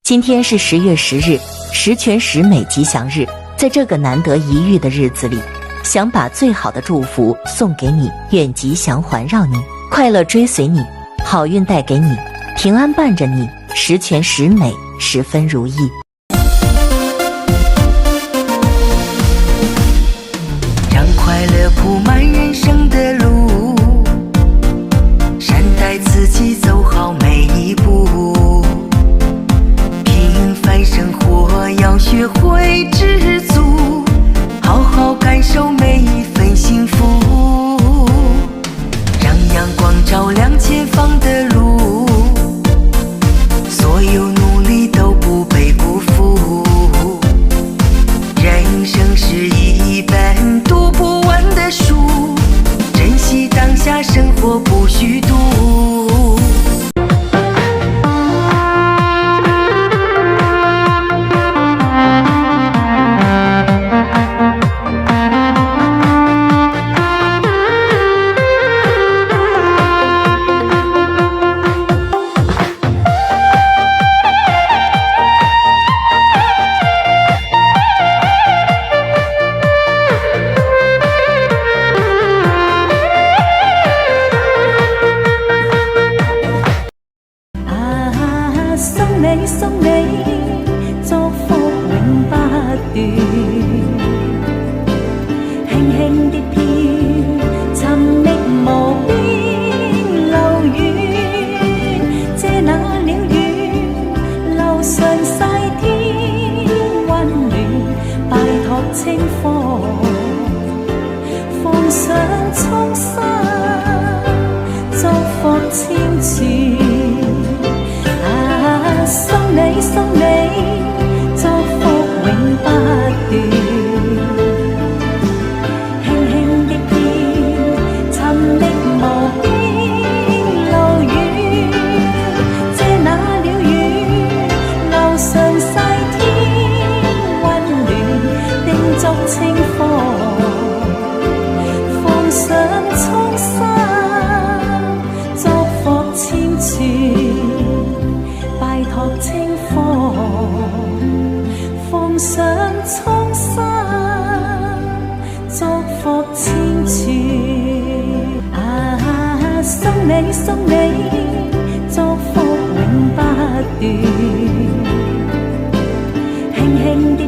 今天是10月10日，十全十美吉祥日。在这个难得一遇的日子里，想把最好的祝福送给你，愿吉祥环绕你，快乐追随你，好运带给你，平安伴着你，十全十美，十分如意。让快乐铺满人生的路，善待自己，走好每一步。平凡生活要学会知足，好好感受每一份幸福。让阳光照亮前方的路，所有努力都不被辜负。人生是一本读不完的书，珍惜当下，生活不虚度。送你祝福永不斷，輕輕的飄，尋覓無邊路遠，借那鳥語，樓上曬天溫暖，拜託清風，放上衷心，祝福千串。送你祝福永不斷，輕輕的飄，尋覓無邊路遠，借那鳥語，樓上曬天溫暖，叮囑清風，放上衷心，祝福千串。拜託清風，放上衷心，祝福千串。送你祝福永不斷，輕輕的